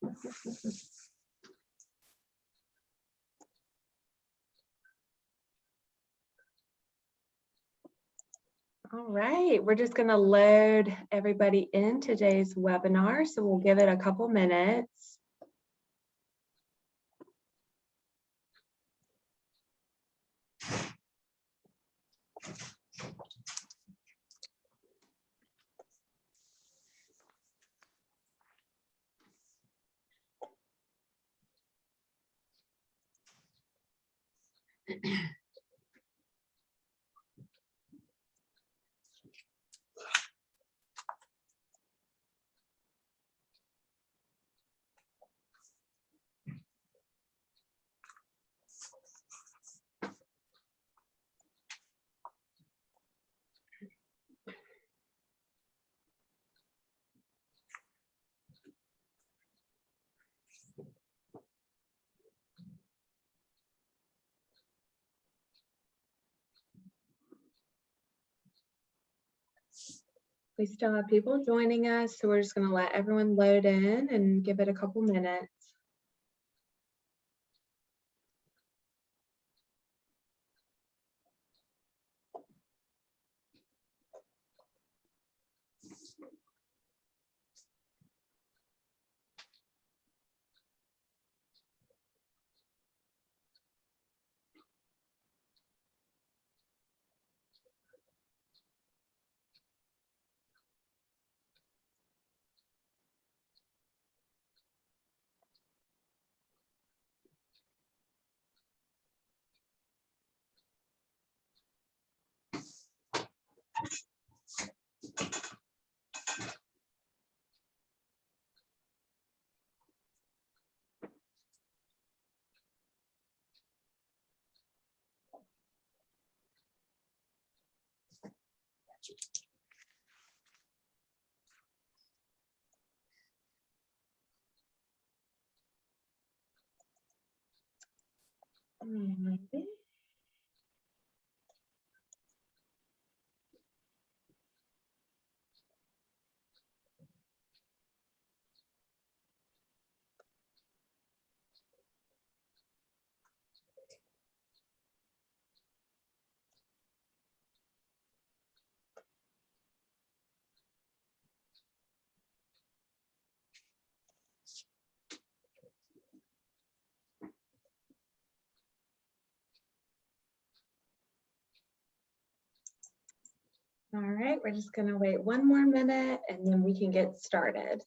All right, we're just going to load everybody in today's webinar, so we'll give it a couple minutes. We still have people joining us, so we're just going to let everyone load in and give it a couple minutes. All right, we're just going to wait one more minute and then we can get started.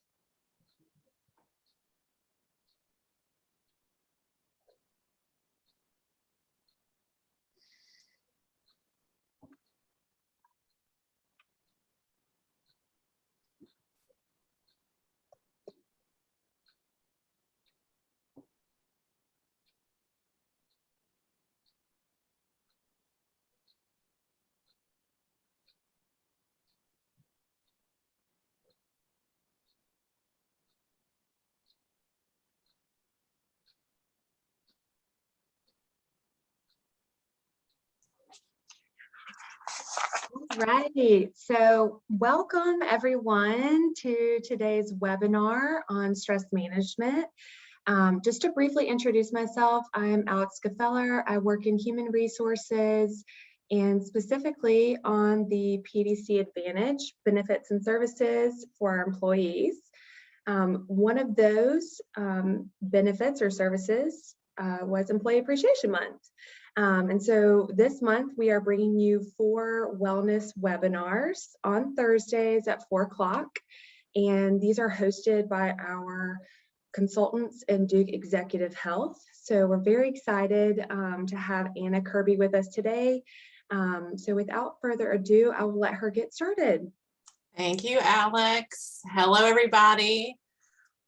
Right, so welcome everyone to today's webinar on stress management. Just to briefly introduce myself, I'm Alex Gefeller. I work in human resources and specifically on the PDC Advantage benefits and services for our employees. One of those benefits or services was Employee Appreciation Month. And so this month we are bringing you 4 wellness webinars on Thursdays at 4 o'clock. And these are hosted by our consultants in Duke Executive Health. So we're very excited to have Anna Kirby with us today. So without further ado, I will let her get started. Thank you, Alex. Hello, everybody.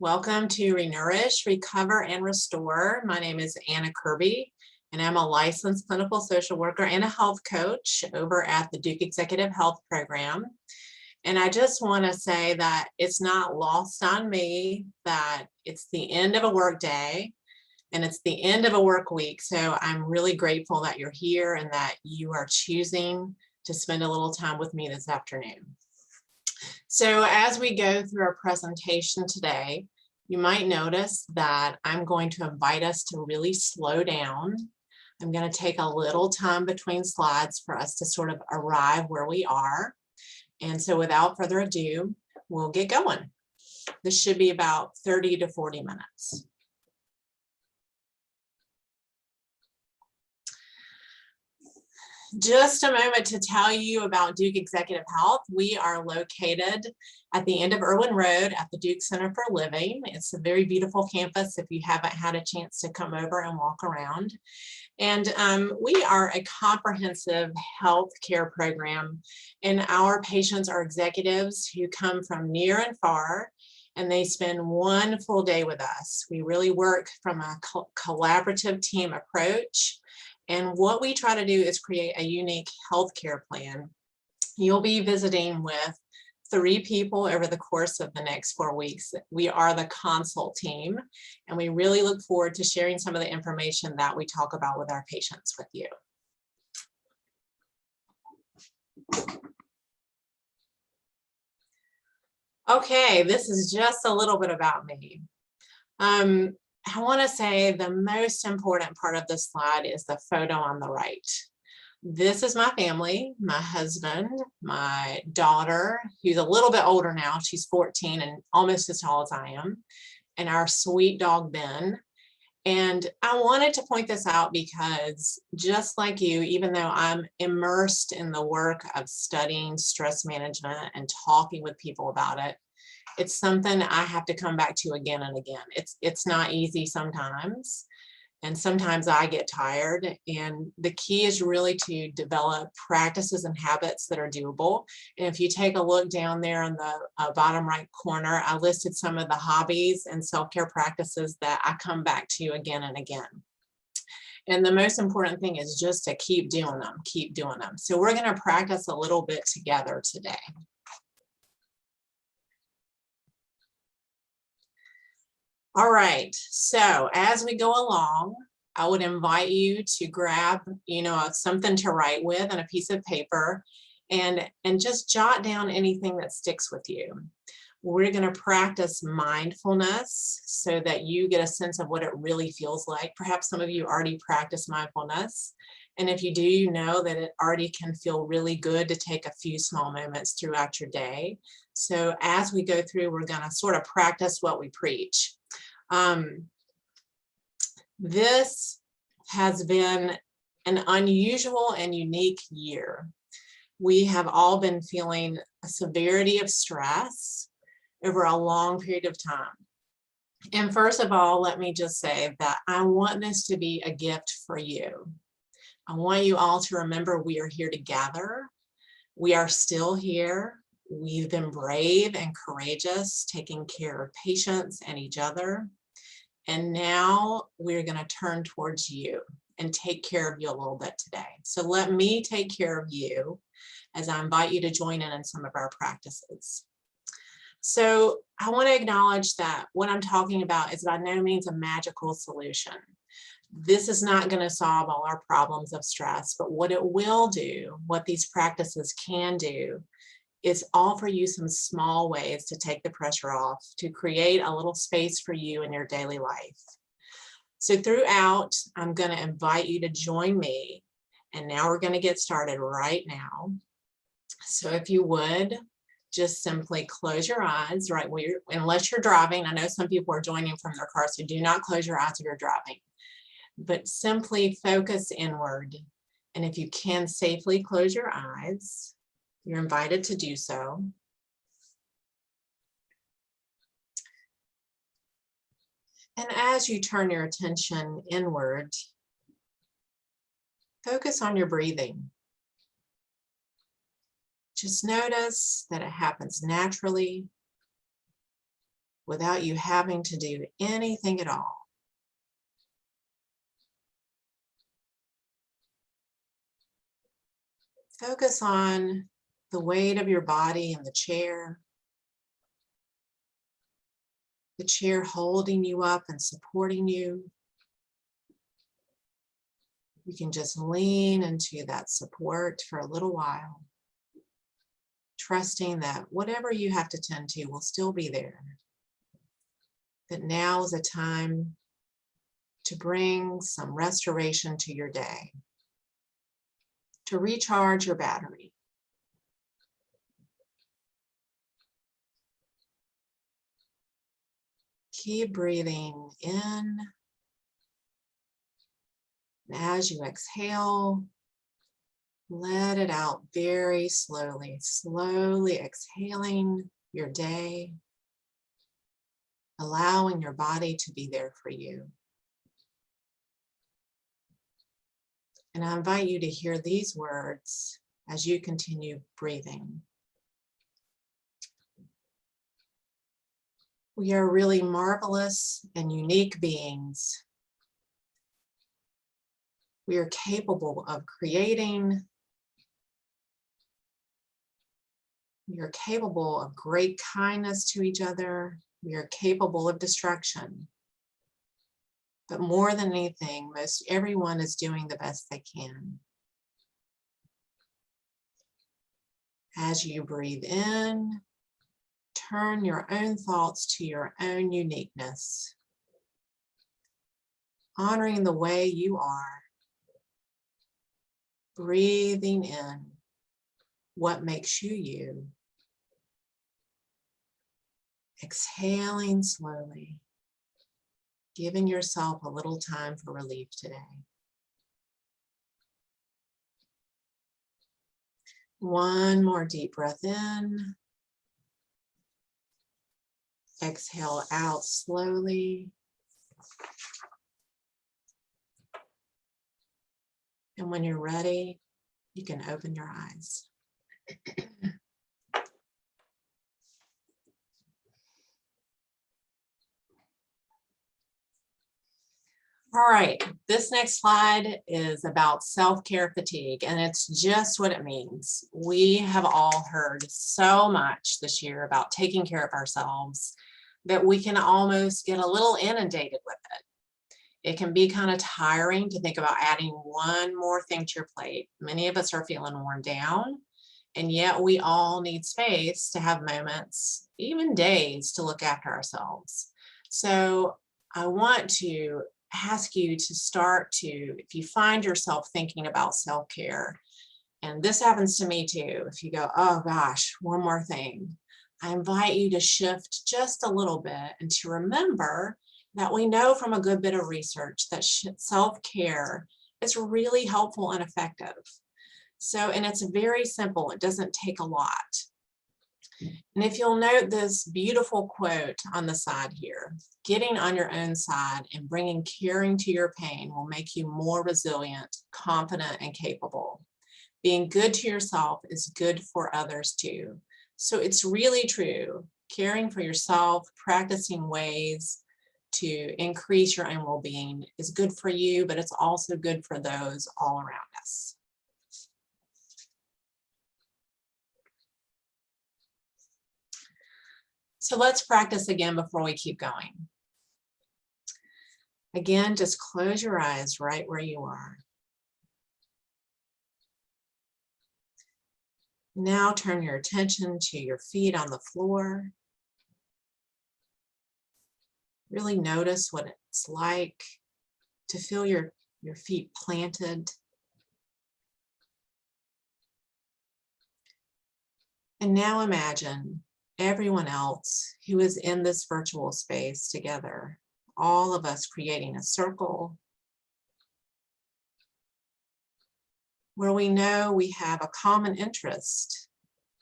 Welcome to Renourish, Recover, and Restore. My name is Anna Kirby, and I'm a licensed clinical social worker and a health coach over at the Duke Executive Health Program. And I just want to say that it's not lost on me that it's the end of a work day and it's the end of a work week. So I'm really grateful that you're here and that you are choosing to spend a little time with me this afternoon. So as we go through our presentation today, You might notice that I'm going to invite us to really slow down. I'm going to take a little time between slides for us to sort of arrive where we are. And so without further ado, we'll get going. This should be about 30 to 40 minutes. Just a moment to tell you about Duke Executive Health. We are located at the end of Irwin Road at the Duke Center for Living. It's a very beautiful campus if you haven't had a chance to come over and walk around. And we are a comprehensive health care program, and our patients are executives who come from near and far, and they spend one full day with us. We really work from a collaborative team approach. And what we try to do is create a unique healthcare plan. You'll be visiting with 3 people over the course of the next 4 weeks. We are the consult team, and we really look forward to sharing some of the information that we talk about with our patients with you. Okay, this is just a little bit about me. I want to say the most important part of this slide is the photo on the right. This is my family, my husband, my daughter, who's a little bit older now. She's 14 and almost as tall as I am, and our sweet dog, Ben. And I wanted to point this out because just like you, even though I'm immersed in the work of studying stress management and talking with people about it, it's something I have to come back to again and again. It's not easy sometimes, and sometimes I get tired. And the key is really to develop practices and habits that are doable. And if you take a look down there in the bottom right corner, I listed some of the hobbies and self-care practices that I come back to again and again. And the most important thing is just to keep doing them, keep doing them. So we're going to practice a little bit together today. All right, so as we go along, I would invite you to grab, something to write with and a piece of paper, and just jot down anything that sticks with you. We're going to practice mindfulness so that you get a sense of what it really feels like. Perhaps some of you already practice mindfulness. And if you do, you know that it already can feel really good to take a few small moments throughout your day. So as we go through, we're going to sort of practice what we preach. This has been an unusual and unique year. We have all been feeling a severity of stress over a long period of time. And first of all, let me just say that I want this to be a gift for you. I want you all to remember we are here together. We are still here. We've been brave and courageous, taking care of patients and each other. And now we're going to turn towards you and take care of you a little bit today. So let me take care of you as I invite you to join in some of our practices. So I want to acknowledge that what I'm talking about is by no means a magical solution. This is not going to solve all our problems of stress, but what it will do, what these practices can do, is offer you some small ways to take the pressure off, to create a little space for you in your daily life. So throughout, I'm going to invite you to join me. And now we're going to get started right now. So if you would, just simply close your eyes, right? Unless you're driving. I know some people are joining from their car, so do not close your eyes if you're driving. But simply focus inward. And if you can safely close your eyes, you're invited to do so. And as you turn your attention inward, focus on your breathing. Just notice that it happens naturally without you having to do anything at all. Focus on the weight of your body in the chair holding you up and supporting you. You can just lean into that support for a little while, trusting that whatever you have to tend to will still be there. that now is a time to bring some restoration to your day, to recharge your battery. Keep breathing in. And as you exhale, let it out very slowly, slowly exhaling your day, allowing your body to be there for you. And I invite you to hear these words as you continue breathing. We are really marvelous and unique beings. We are capable of creating. We are capable of great kindness to each other. We are capable of destruction. But more than anything, most everyone is doing the best they can. As you breathe in, turn your own thoughts to your own uniqueness, honoring the way you are, breathing in what makes you you, exhaling slowly, giving yourself a little time for relief today. One more deep breath in. Exhale out slowly. And when you're ready, you can open your eyes. All right, this next slide is about self-care fatigue, and it's just what it means. We have all heard so much this year about taking care of ourselves that we can almost get a little inundated with it. It can be kind of tiring to think about adding one more thing to your plate. Many of us are feeling worn down, and yet we all need space to have moments, even days, to look after ourselves. So I want to ask you to start to, if you find yourself thinking about self-care, and this happens to me too, if you go, oh gosh, one more thing, I invite you to shift just a little bit and to remember that we know from a good bit of research that self-care is really helpful and effective. So, and it's very simple, it doesn't take a lot. And if you'll note this beautiful quote on the side here, getting on your own side and bringing caring to your pain will make you more resilient, confident, and capable. Being good to yourself is good for others too. So it's really true. Caring for yourself, practicing ways to increase your own well-being is good for you, but it's also good for those all around us. So let's practice again before we keep going. Again, just close your eyes right where you are. Now turn your attention to your feet on the floor. Really notice what it's like to feel your feet planted. And now imagine everyone else who is in this virtual space together, all of us creating a circle where we know we have a common interest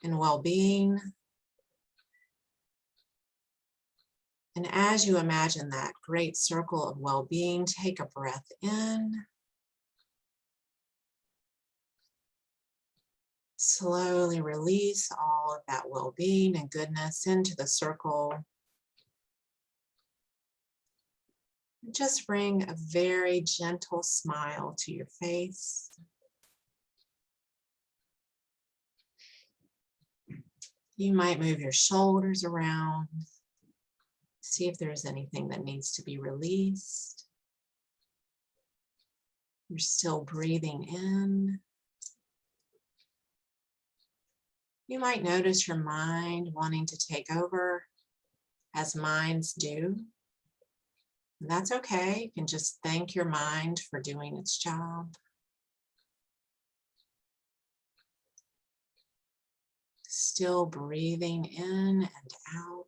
in well-being. And as you imagine that great circle of well-being, take a breath in. Slowly release all of that well-being and goodness into the circle. Just bring a very gentle smile to your face. You might move your shoulders around, see if there's anything that needs to be released. You're still breathing in. You might notice your mind wanting to take over, as minds do. And that's okay. You can just thank your mind for doing its job. Still breathing in and out.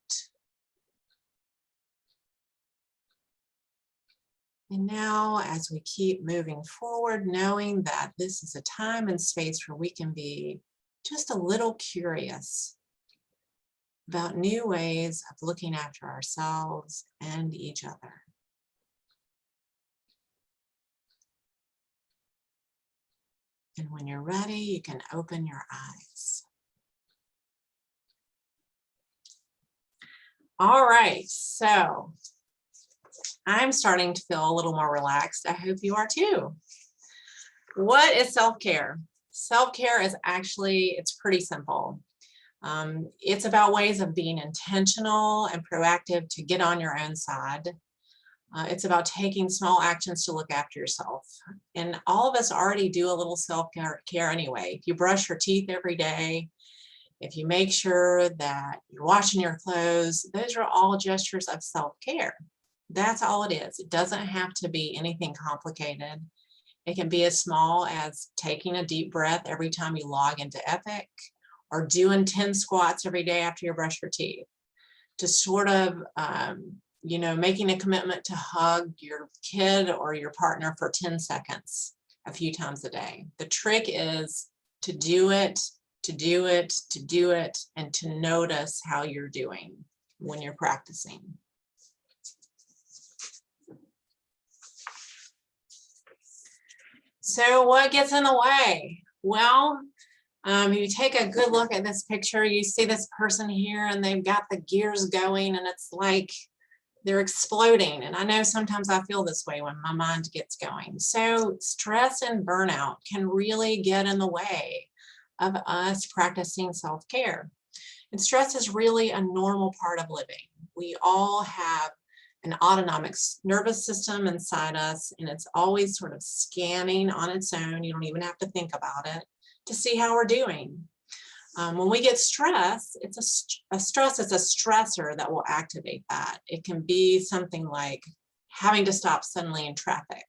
And now, as we keep moving forward, knowing that this is a time and space where we can be just a little curious about new ways of looking after ourselves and each other. And when you're ready, you can open your eyes. All right, so I'm starting to feel a little more relaxed. I hope you are too. What is self-care? Self-care is actually, it's pretty simple. It's about ways of being intentional and proactive to get on your own side. It's about taking small actions to look after yourself. And all of us already do a little self-care anyway. If you brush your teeth every day, if you make sure that you're washing your clothes, those are all gestures of self-care. That's all it is. It doesn't have to be anything complicated. It can be as small as taking a deep breath every time you log into Epic, or doing 10 squats every day after you brush your teeth. To sort of, making a commitment to hug your kid or your partner for 10 seconds a few times a day. The trick is to do it, to do it, to do it, and to notice how you're doing when you're practicing. So what gets in the way? Well, you take a good look at this picture, you see this person here and they've got the gears going and it's like they're exploding. And I know sometimes I feel this way when my mind gets going. So stress and burnout can really get in the way of us practicing self-care. And stress is really a normal part of living. We all have an autonomic nervous system inside us, and it's always sort of scanning on its own. You don't even have to think about it to see how we're doing. When we get stressed, it's a stressor that will activate that. It can be something like having to stop suddenly in traffic.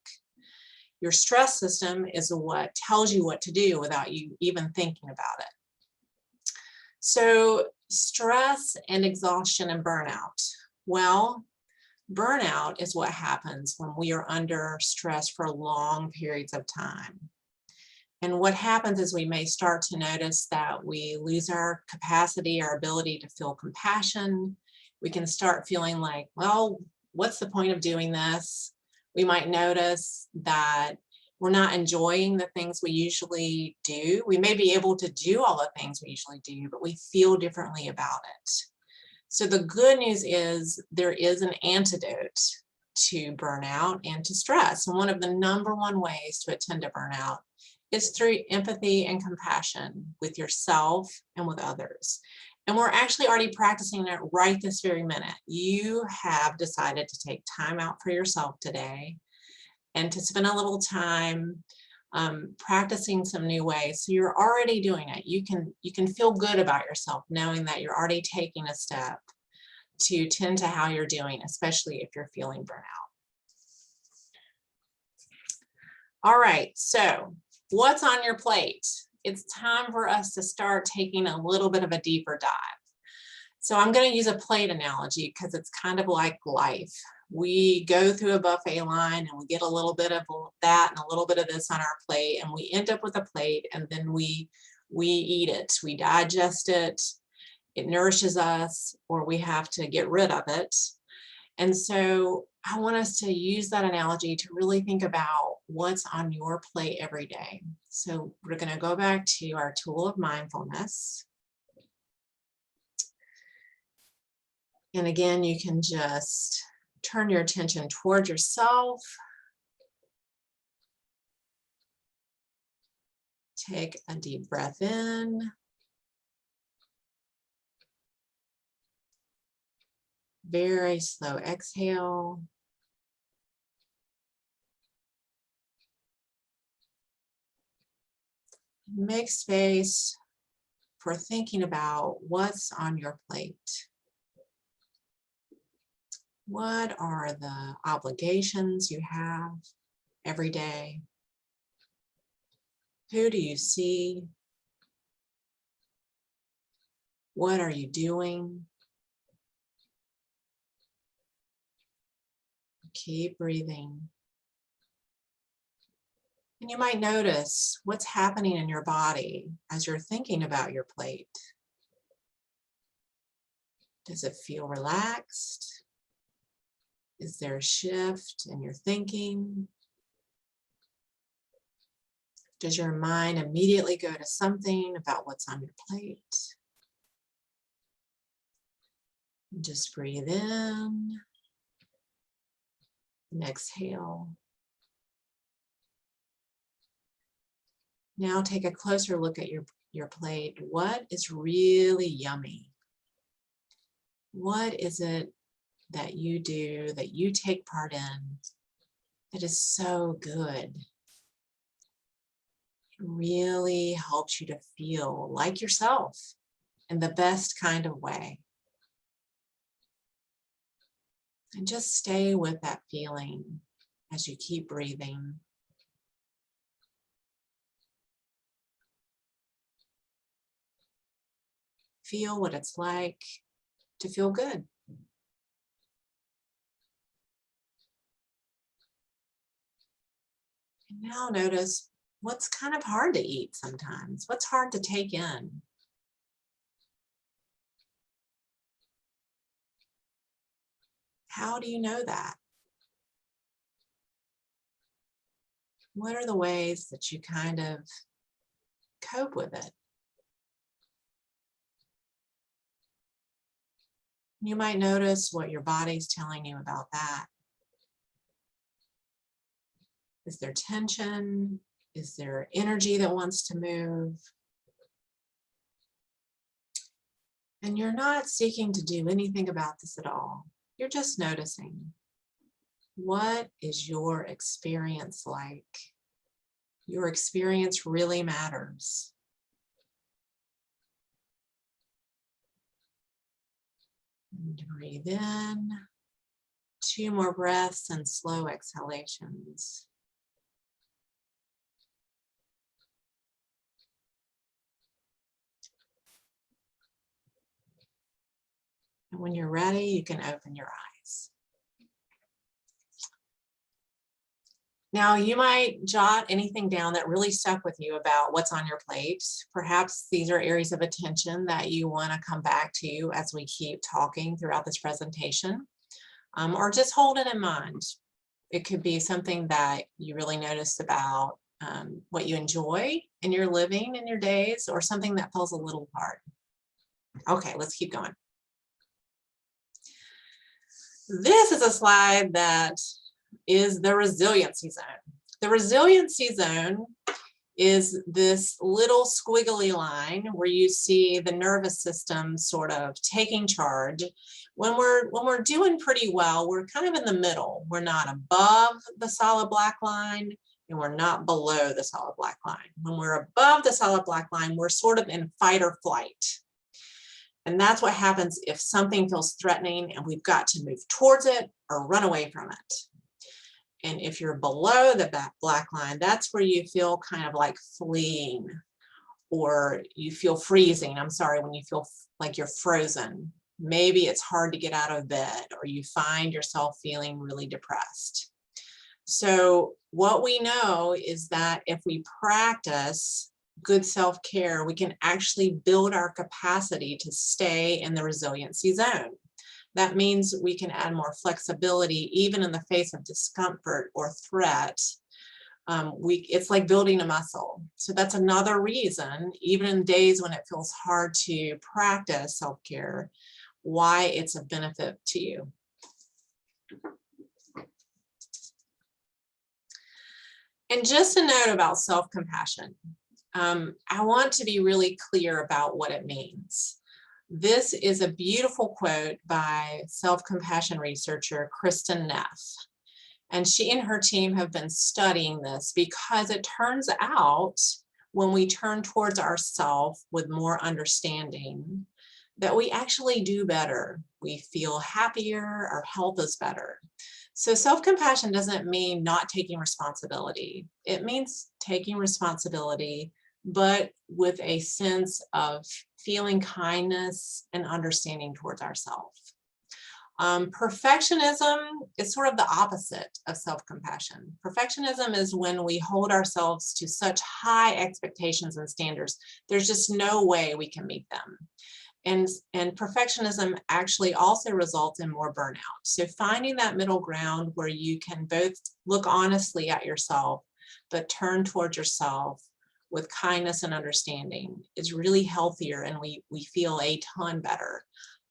Your stress system is what tells you what to do without you even thinking about it. So stress and exhaustion and burnout. Well, burnout is what happens when we are under stress for long periods of time. And what happens is we may start to notice that we lose our capacity, our ability to feel compassion. We can start feeling like, well, what's the point of doing this? We might notice that we're not enjoying the things we usually do. We may be able to do all the things we usually do, but we feel differently about it. So the good news is there is an antidote to burnout and to stress. And one of the number one ways to attend to burnout is through empathy and compassion with yourself and with others. And we're actually already practicing it right this very minute. You have decided to take time out for yourself today and to spend a little time practicing some new ways. So you're already doing it. You can feel good about yourself knowing that you're already taking a step to tend to how you're doing, especially if you're feeling burnout. All right, so what's on your plate? It's time for us to start taking a little bit of a deeper dive. So I'm going to use a plate analogy because it's kind of like life. We go through a buffet line and we get a little bit of that and a little bit of this on our plate, and we end up with a plate, and then we eat it, we digest it, it nourishes us, or we have to get rid of it. And so I want us to use that analogy to really think about what's on your plate every day. So we're going to go back to our tool of mindfulness. And again, you can just turn your attention toward yourself. Take a deep breath in. Very slow exhale. Make space for thinking about what's on your plate. What are the obligations you have every day? Who do you see? What are you doing? Keep breathing. And you might notice what's happening in your body as you're thinking about your plate. Does it feel relaxed? Is there a shift in your thinking? Does your mind immediately go to something about what's on your plate? Just breathe in and exhale. Now take a closer look at your plate. What is really yummy? What is it that you do, that you take part in, that is so good? It really helps you to feel like yourself in the best kind of way. And just stay with that feeling as you keep breathing. Feel what it's like to feel good. And now notice what's kind of hard to eat sometimes. What's hard to take in? How do you know that? What are the ways that you kind of cope with it? You might notice what your body's telling you about that. Is there tension? Is there energy that wants to move? And you're not seeking to do anything about this at all. You're just noticing. What is your experience like? Your experience really matters. And breathe in. 2 more breaths and slow exhalations. And when you're ready, you can open your eyes. Now, you might jot anything down that really stuck with you about what's on your plate. Perhaps these are areas of attention that you want to come back to as we keep talking throughout this presentation, or just hold it in mind. It could be something that you really noticed about what you enjoy in your living in your days, or something that feels a little hard. Okay, let's keep going. This is a slide that is the resiliency zone. The resiliency zone is this little squiggly line where you see the nervous system sort of taking charge. When we're doing pretty well, we're kind of in the middle. We're not above the solid black line and we're not below the solid black line. When we're above the solid black line, we're sort of in fight or flight. And that's what happens if something feels threatening and we've got to move towards it or run away from it. And if you're below the black line, that's where you feel kind of like fleeing, or you feel freezing. I'm sorry, when you feel like you're frozen. Maybe it's hard to get out of bed, or you find yourself feeling really depressed. So what we know is that if we practice good self-care, we can actually build our capacity to stay in the resiliency zone. That means we can add more flexibility even in the face of discomfort or threat. It's like building a muscle. So that's another reason, even in days when it feels hard to practice self-care, why it's a benefit to you. And just a note about self-compassion. I want to be really clear about what it means. This is a beautiful quote by self-compassion researcher Kristen Neff. And she and her team have been studying this because it turns out when we turn towards ourselves with more understanding, that we actually do better. We feel happier, our health is better. So self-compassion doesn't mean not taking responsibility. It means taking responsibility, but with a sense of feeling kindness and understanding towards ourselves. Perfectionism is sort of the opposite of self-compassion. Perfectionism is when we hold ourselves to such high expectations and standards, there's just no way we can meet them. And perfectionism actually also results in more burnout. So finding that middle ground where you can both look honestly at yourself, but turn towards yourself with kindness and understanding is really healthier, and we feel a ton better.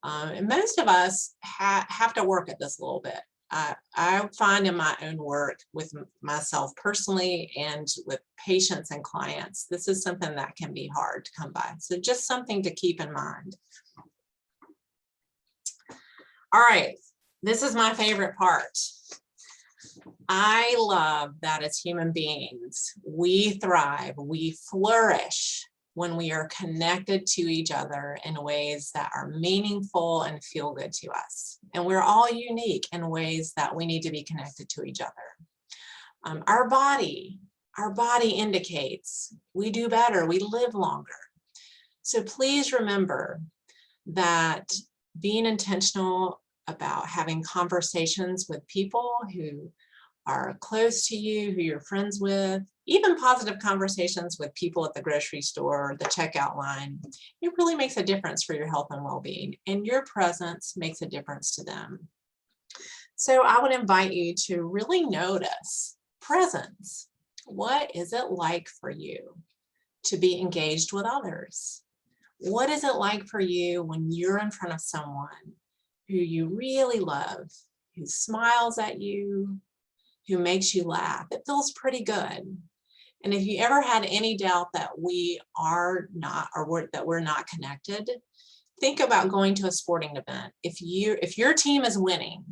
And most of us have to work at this a little bit. I find in my own work with myself personally and with patients and clients, this is something that can be hard to come by. So just something to keep in mind. All right, this is my favorite part. I love that as human beings, we thrive, we flourish when we are connected to each other in ways that are meaningful and feel good to us. And we're all unique in ways that we need to be connected to each other. Our body indicates we do better, we live longer. So please remember that being intentional about having conversations with people who are close to you, who you're friends with, even positive conversations with people at the grocery store, the checkout line, it really makes a difference for your health and well-being, and your presence makes a difference to them. So I would invite you to really notice presence. What is it like for you to be engaged with others? What is it like for you when you're in front of someone who you really love, who smiles at you, who makes you laugh? It feels pretty good. And if you ever had any doubt that we are not, or that we're not connected, think about going to a sporting event. If your team is winning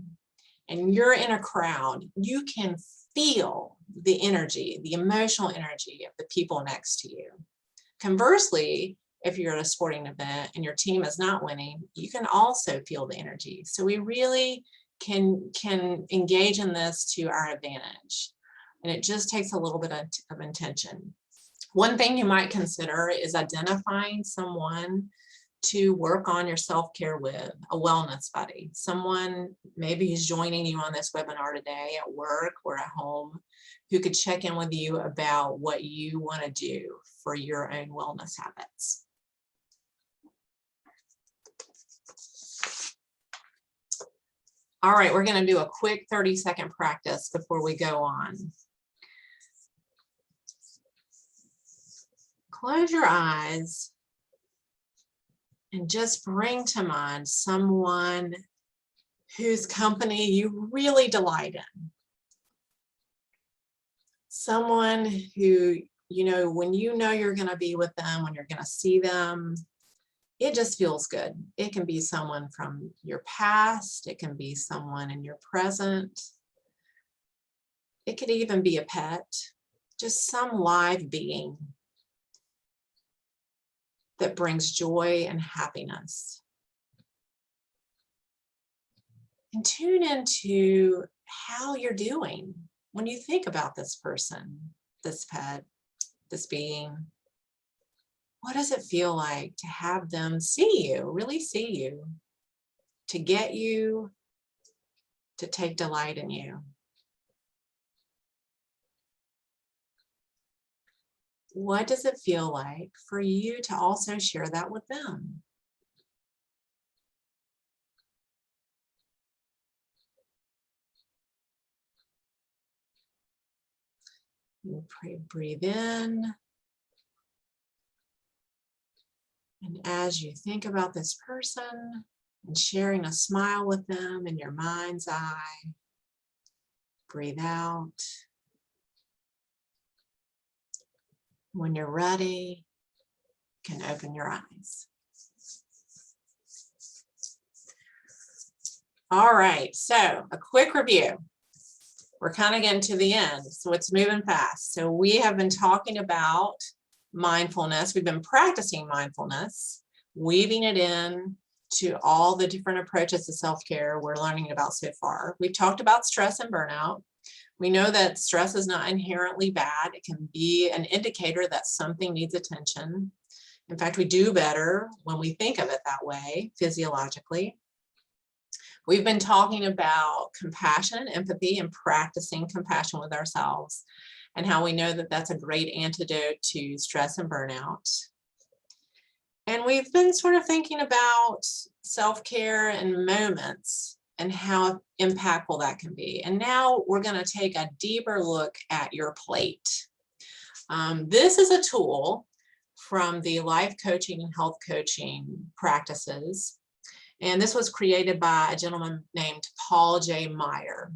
and you're in a crowd, you can feel the energy, the emotional energy of the people next to you. Conversely, if you're at a sporting event and your team is not winning, you can also feel the energy. So we really can engage in this to our advantage. And it just takes a little bit of intention. One thing you might consider is identifying someone to work on your self-care with, a wellness buddy, someone maybe who's joining you on this webinar today at work or at home, who could check in with you about what you want to do for your own wellness habits. All right, we're going to do a quick 30-second practice before we go on. Close your eyes and just bring to mind someone whose company you really delight in. Someone who, when you know you're going to be with them, when you're going to see them, it just feels good. It can be someone from your past. It can be someone in your present. It could even be a pet, just some live being that brings joy and happiness. And tune into how you're doing when you think about this person, this pet, this being. What does it feel like to have them see you, really see you, to get you, to take delight in you? What does it feel like for you to also share that with them? You breathe in. And as you think about this person and sharing a smile with them in your mind's eye, breathe out. When you're ready, you can open your eyes. All right, so a quick review. We're kind of getting to the end, so it's moving fast. So we have been talking about mindfulness. We've been practicing mindfulness, weaving it in to all the different approaches to self-care we're learning about so far. We've talked about stress and burnout. We know that stress is not inherently bad. It can be an indicator that something needs attention. In fact, we do better when we think of it that way, physiologically. We've been talking about compassion and empathy and practicing compassion with ourselves, and how we know that that's a great antidote to stress and burnout. And we've been sort of thinking about self-care and moments and how impactful that can be. And now we're going to take a deeper look at your plate. This is a tool from the life coaching and health coaching practices. And this was created by a gentleman named Paul J. Meyer.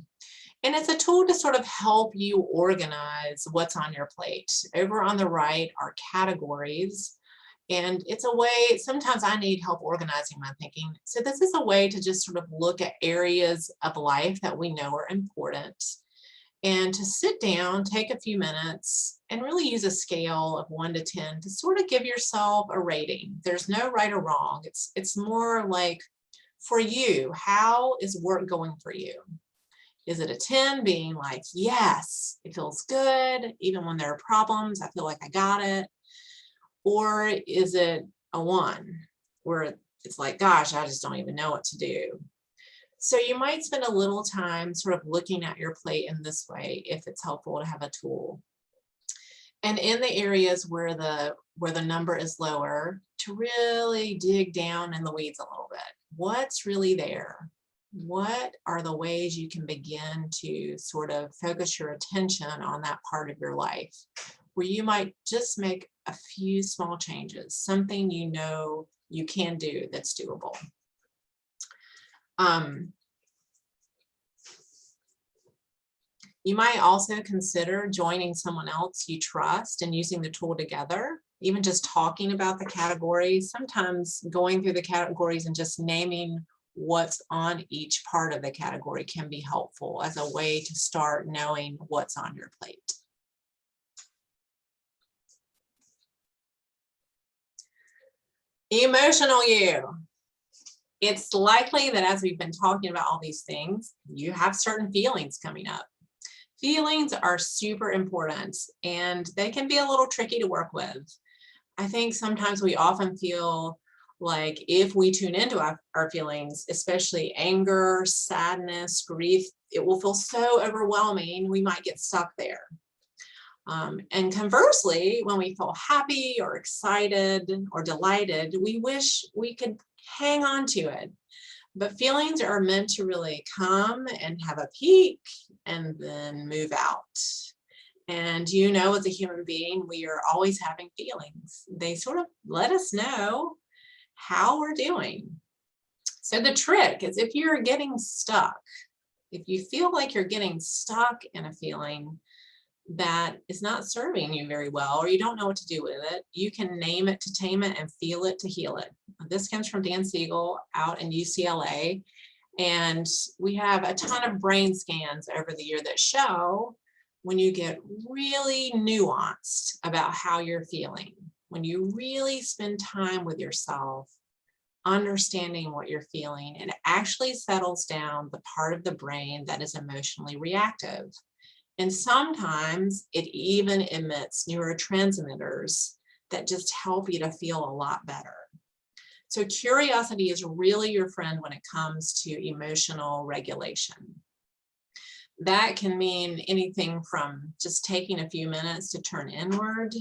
And it's a tool to sort of help you organize what's on your plate. Over on the right are categories. And it's a way, sometimes I need help organizing my thinking. So this is a way to just sort of look at areas of life that we know are important, and to sit down, take a few minutes, and really use a scale of 1 to 10 to sort of give yourself a rating. There's no right or wrong. It's more like, for you, how is work going for you? Is it a 10 being like, yes, it feels good, even when there are problems, I feel like I got it? Or is it a 1 where it's like, gosh, I just don't even know what to do? So you might spend a little time sort of looking at your plate in this way if it's helpful to have a tool. And in the areas where the number is lower, to really dig down in the weeds a little bit. What's really there? What are the ways you can begin to sort of focus your attention on that part of your life, where you might just make a few small changes, something you know you can do that's doable. You might also consider joining someone else you trust and using the tool together, even just talking about the categories, sometimes going through the categories and just naming what's on each part of the category can be helpful as a way to start knowing what's on your plate. Emotional you. It's likely that as we've been talking about all these things, you have certain feelings coming up. Feelings are super important, and they can be a little tricky to work with. I think sometimes we often feel like if we tune into our feelings, especially anger, sadness, grief, it will feel so overwhelming, we might get stuck there. And conversely, when we feel happy or excited or delighted, we wish we could hang on to it. But feelings are meant to really come and have a peak and then move out. And you know, as a human being, we are always having feelings. They sort of let us know how we're doing. So the trick is, if you're getting stuck, if you feel like you're getting stuck in a feeling that is not serving you very well, or you don't know what to do with it, you can name it to tame it and feel it to heal it. This comes from Dan Siegel out in UCLA. And we have a ton of brain scans over the year that show when you get really nuanced about how you're feeling, when you really spend time with yourself, understanding what you're feeling, and it actually settles down the part of the brain that is emotionally reactive. And sometimes it even emits neurotransmitters that just help you to feel a lot better. So curiosity is really your friend when it comes to emotional regulation. That can mean anything from just taking a few minutes to turn inward,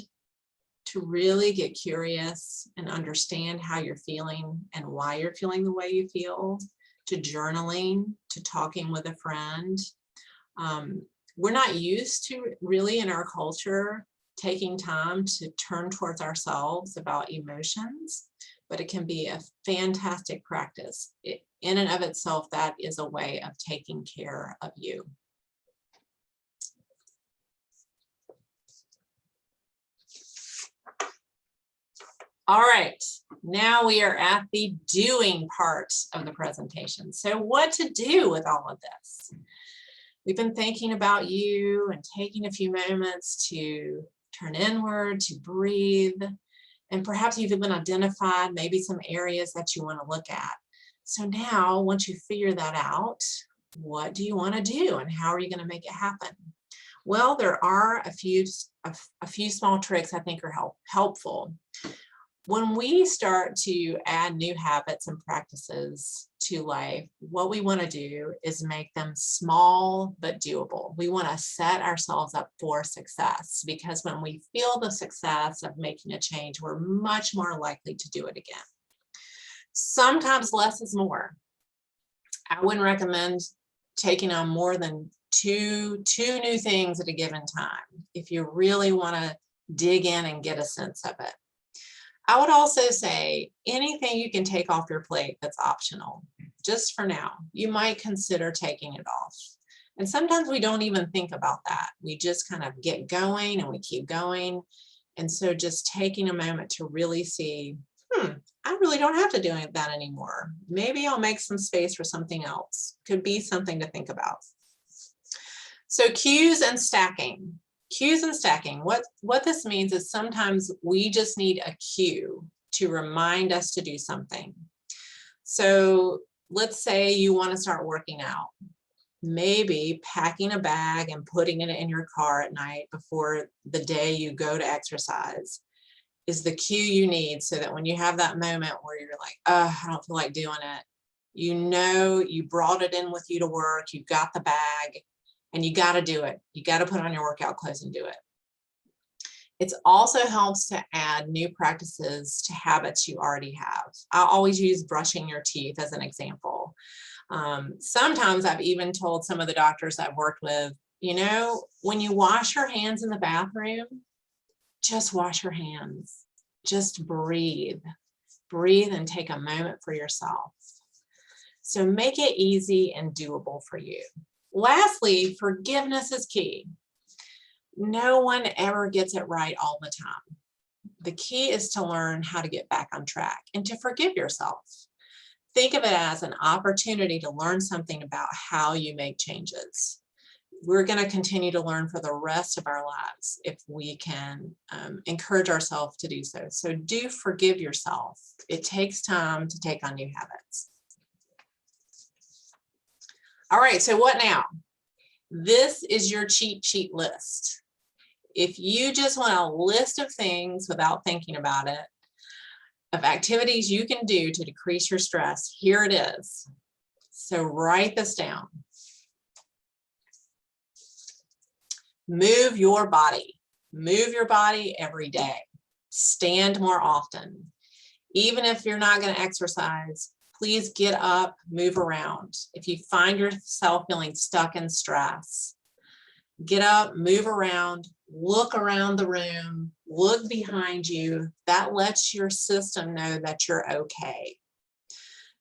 to really get curious and understand how you're feeling and why you're feeling the way you feel, to journaling, to talking with a friend. We're not used to really in our culture taking time to turn towards ourselves about emotions, but it can be a fantastic practice. In and of itself, that is a way of taking care of you. All right, now we are at the doing part of the presentation. So what to do with all of this? We've been thinking about you and taking a few moments to turn inward, to breathe, and perhaps you've even identified maybe some areas that you want to look at. So now, once you figure that out, what do you want to do and how are you going to make it happen? Well, there are a few small tricks I think are helpful. When we start to add new habits and practices to life, what we want to do is make them small but doable. We want to set ourselves up for success, because when we feel the success of making a change, we're much more likely to do it again. Sometimes less is more. I wouldn't recommend taking on more than two new things at a given time if you really want to dig in and get a sense of it. I would also say anything you can take off your plate that's optional, just for now, you might consider taking it off. And sometimes we don't even think about that. We just kind of get going and we keep going. And so just taking a moment to really see, I really don't have to do that anymore. Maybe I'll make some space for something else. Could be something to think about. So cues and stacking. Cues and stacking. What this means is sometimes we just need a cue to remind us to do something. So let's say you want to start working out. Maybe packing a bag and putting it in your car at night before the day you go to exercise is the cue you need, so that when you have that moment where you're like, I don't feel like doing it, you know you brought it in with you to work, you've got the bag, and you got to do it. You got to put on your workout clothes and do it. It also helps to add new practices to habits you already have. I always use brushing your teeth as an example. Sometimes I've even told some of the doctors I've worked with, when you wash your hands in the bathroom, just wash your hands. Just breathe. Breathe and take a moment for yourself. So make it easy and doable for you. Lastly, forgiveness is key. No one ever gets it right all the time. The key is to learn how to get back on track and to forgive yourself. Think of it as an opportunity to learn something about how you make changes. We're going to continue to learn for the rest of our lives if we can encourage ourselves to do so. So do forgive yourself. It takes time to take on new habits. All right, so what now? This is your cheat sheet list. If you just want a list of things without thinking about it, of activities you can do to decrease your stress, here it is. So write this down. Move your body. Move your body every day. Stand more often. Even if you're not going to exercise, please get up, move around. If you find yourself feeling stuck in stress, get up, move around, look around the room, look behind you. That lets your system know that you're okay.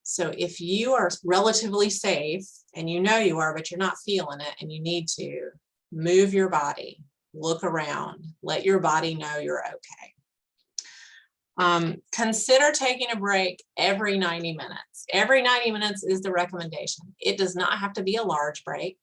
So if you are relatively safe, and you know you are, but you're not feeling it and you need to, move your body, look around, let your body know you're okay. Consider taking a break every 90 minutes. Every 90 minutes is the recommendation. It does not have to be a large break.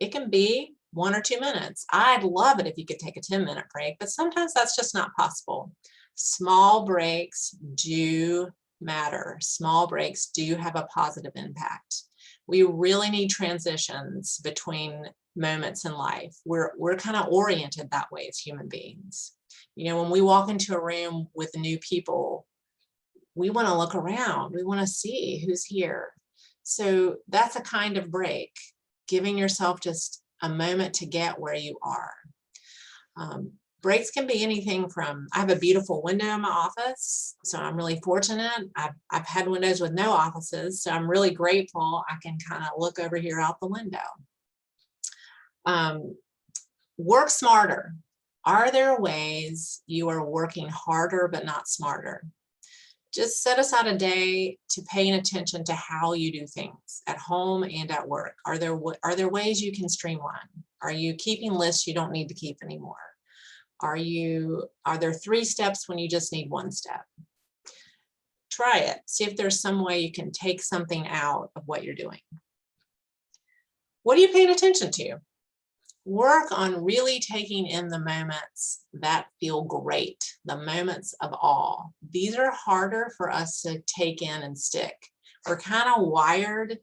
It can be 1 or 2 minutes. I'd love it if you could take a 10-minute break, but sometimes that's just not possible. Small breaks do matter. Small breaks do have a positive impact. We really need transitions between moments in life. We're kind of oriented that way as human beings. When we walk into a room with new people, we want to look around. We want to see who's here. So that's a kind of break, giving yourself just a moment to get where you are. Breaks can be anything from, I have a beautiful window in my office, so I'm really fortunate. I've had windows with no offices, so I'm really grateful I can kind of look over here out the window. Work smarter. Are there ways you are working harder but not smarter? Just set aside a day to paying attention to how you do things at home and at work. Are there ways you can streamline? Are you keeping lists you don't need to keep anymore? Are there 3 steps when you just need 1 step? Try it. See if there's some way you can take something out of what you're doing. What are you paying attention to? Work on really taking in the moments that feel great, the moments of awe. These are harder for us to take in and stick. We're kind of wired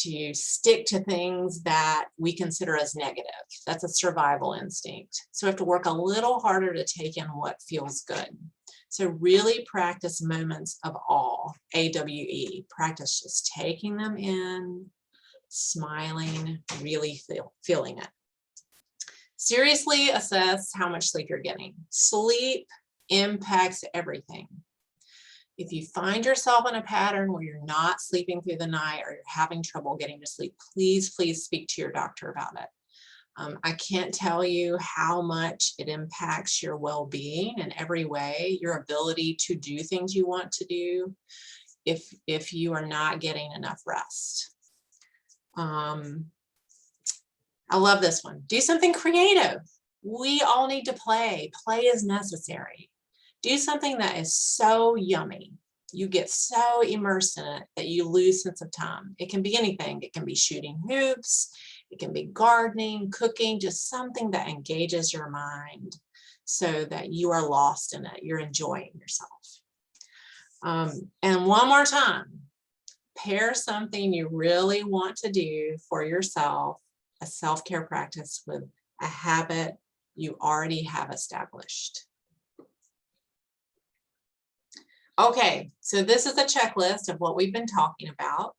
to stick to things that we consider as negative. That's a survival instinct. So we have to work a little harder to take in what feels good. So really practice moments of awe, AWE. Practice just taking them in, smiling, really feeling it. Seriously assess how much sleep you're getting. Sleep impacts everything. If you find yourself in a pattern where you're not sleeping through the night or you're having trouble getting to sleep, please speak to your doctor about it. I can't tell you how much it impacts your well-being in every way, your ability to do things you want to do if you are not getting enough rest. I love this one. Do something creative. We all need to play. Play is necessary. Do something that is so yummy. You get so immersed in it that you lose sense of time. It can be anything. It can be shooting hoops. It can be gardening, cooking, just something that engages your mind so that you are lost in it. You're enjoying yourself. And one more time, pair something you really want to do for yourself, a self-care practice, with a habit you already have established. Okay, so this is a checklist of what we've been talking about.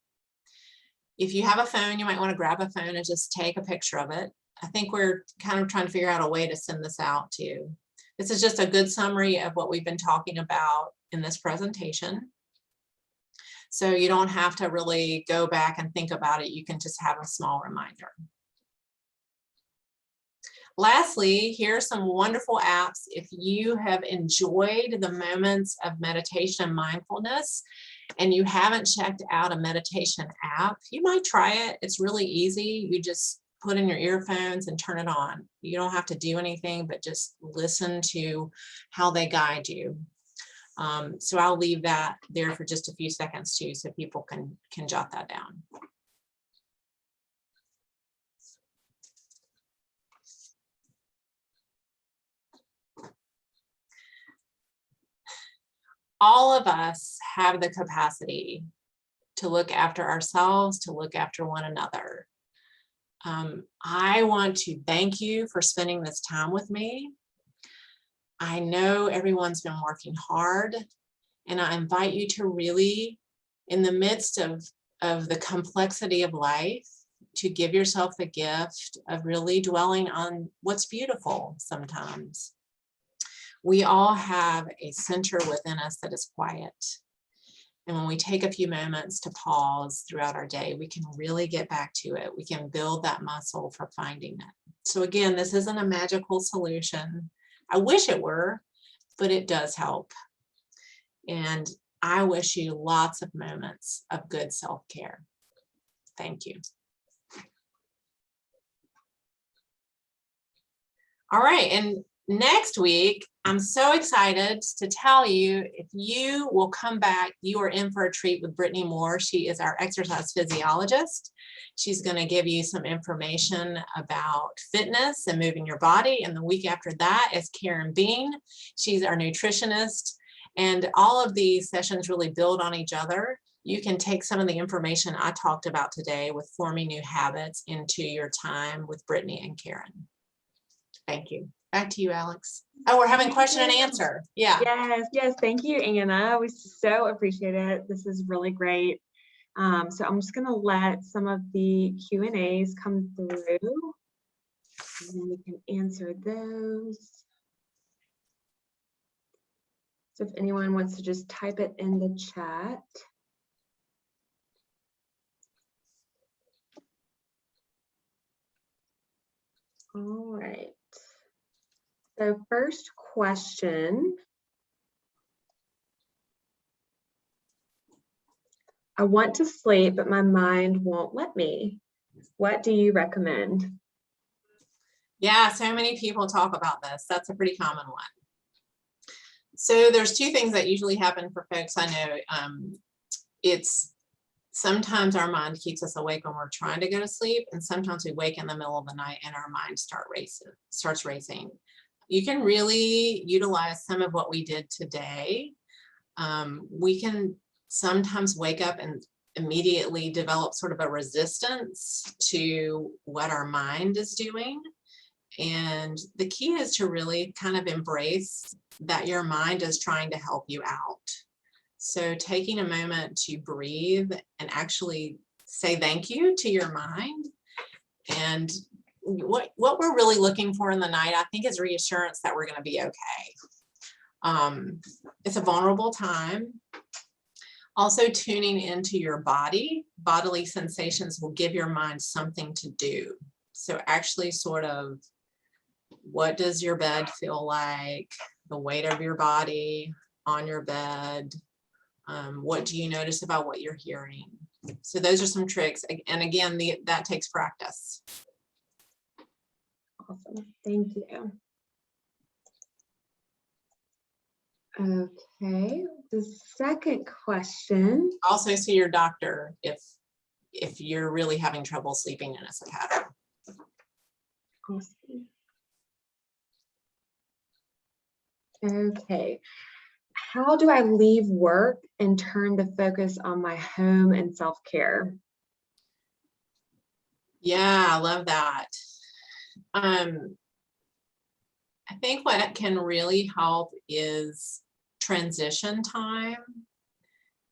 If you have a phone, you might want to grab a phone and just take a picture of it. I think we're kind of trying to figure out a way to send this out to you. This is just a good summary of what we've been talking about in this presentation. So you don't have to really go back and think about it. You can just have a small reminder. Lastly, here are some wonderful apps. If you have enjoyed the moments of meditation and mindfulness and you haven't checked out a meditation app, you might try it. It's really easy. You just put in your earphones and turn it on. You don't have to do anything but just listen to how they guide you. So I'll leave that there for just a few seconds too, so people can jot that down. All of us have the capacity to look after ourselves, to look after one another. I want to thank you for spending this time with me. I know everyone's been working hard, and I invite you to really, in the midst of the complexity of life, to give yourself the gift of really dwelling on what's beautiful sometimes. We all have a center within us that is quiet. And when we take a few moments to pause throughout our day, we can really get back to it. We can build that muscle for finding it. So again, this isn't a magical solution. I wish it were, but it does help. And I wish you lots of moments of good self-care. Thank you. All right, and next week, I'm so excited to tell you, if you will come back, you are in for a treat with Brittany Moore. She is our exercise physiologist. She's going to give you some information about fitness and moving your body. And the week after that is Karen Bean. She's our nutritionist. And all of these sessions really build on each other. You can take some of the information I talked about today with forming new habits into your time with Brittany and Karen. Thank you. Back to you, Alex. Oh, we're having question and answer. Yeah. Yes. Thank you, Anna. We so appreciate it. This is really great. So I'm just going to let some of the Q&As come through, and then we can answer those. So if anyone wants to just type it in the chat. All right. So first question. I want to sleep, but my mind won't let me. What do you recommend? Yeah, so many people talk about this. That's a pretty common one. So there's two things that usually happen for folks. I know it's sometimes our mind keeps us awake when we're trying to go to sleep, and sometimes we wake in the middle of the night and our mind starts racing. You can really utilize some of what we did today. We can sometimes wake up and immediately develop sort of a resistance to what our mind is doing. And the key is to really kind of embrace that your mind is trying to help you out. So taking a moment to breathe and actually say thank you to your mind. And what we're really looking for in the night, I think, is reassurance that we're going to be okay. It's a vulnerable time. Also, tuning into your body. Bodily sensations will give your mind something to do. So actually sort of, what does your bed feel like? The weight of your body on your bed. What do you notice about what you're hearing? So those are some tricks. And again, that takes practice. Awesome. Thank you. Okay, the second question. Also see your doctor if you're really having trouble sleeping and it's a pattern. Awesome. Okay, how do I leave work and turn the focus on my home and self-care? Yeah, I love that. I think what can really help is transition time,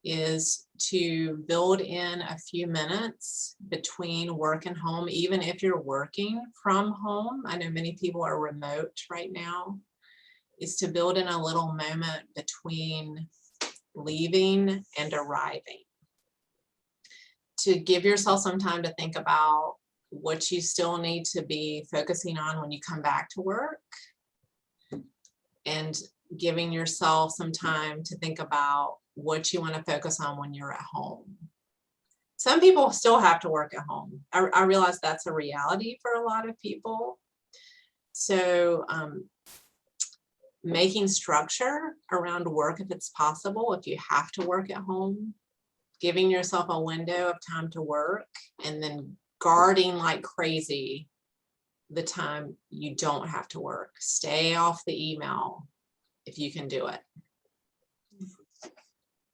is to build in a few minutes between work and home, even if you're working from home. I know many people are remote right now, is to build in a little moment between leaving and arriving, to give yourself some time to think about what you still need to be focusing on when you come back to work, and giving yourself some time to think about what you want to focus on when you're at home. Some people still have to work at home. I realize that's a reality for a lot of people. So making structure around work if it's possible, if you have to work at home, giving yourself a window of time to work, and then guarding like crazy the time you don't have to work. Stay off the email if you can do it.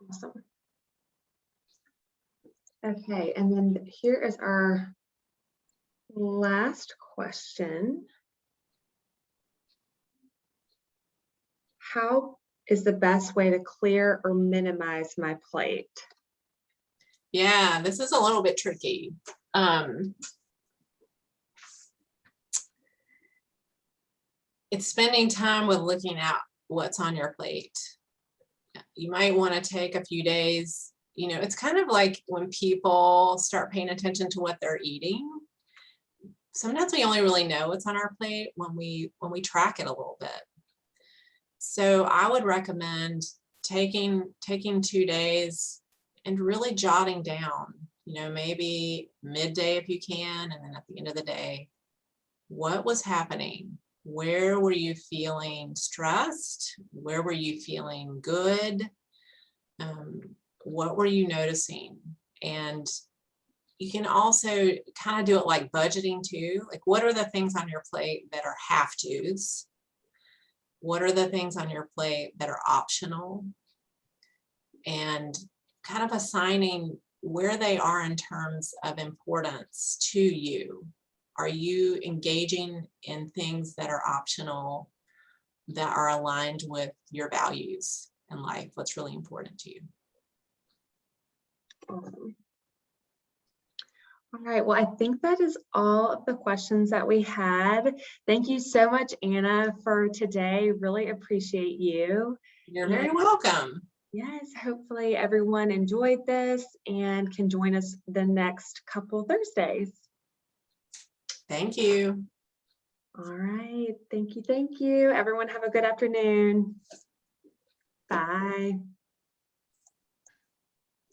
Awesome. Okay, and then here is our last question. How is the best way to clear or minimize my plate? Yeah, this is a little bit tricky. It's spending time with looking at what's on your plate. You might want to take a few days. You know, it's kind of like when people start paying attention to what they're eating. Sometimes we only really know what's on our plate when we track it a little bit. So I would recommend taking 2 days and really jotting down, you know, maybe midday if you can, and then at the end of the day, what was happening? Where were you feeling stressed? Where were you feeling good? What were you noticing? And you can also kind of do it like budgeting too. Like, what are the things on your plate that are have-tos? What are the things on your plate that are optional? And kind of assigning where they are in terms of importance to you. Are you engaging in things that are optional, that are aligned with your values in life? What's really important to you? Awesome. All right, well, I think that is all of the questions that we had. Thank you so much, Anna, for today. Really appreciate you. You're very welcome. Yes, hopefully everyone enjoyed this and can join us the next couple Thursdays. Thank you. All right, thank you. Everyone have a good afternoon. Bye.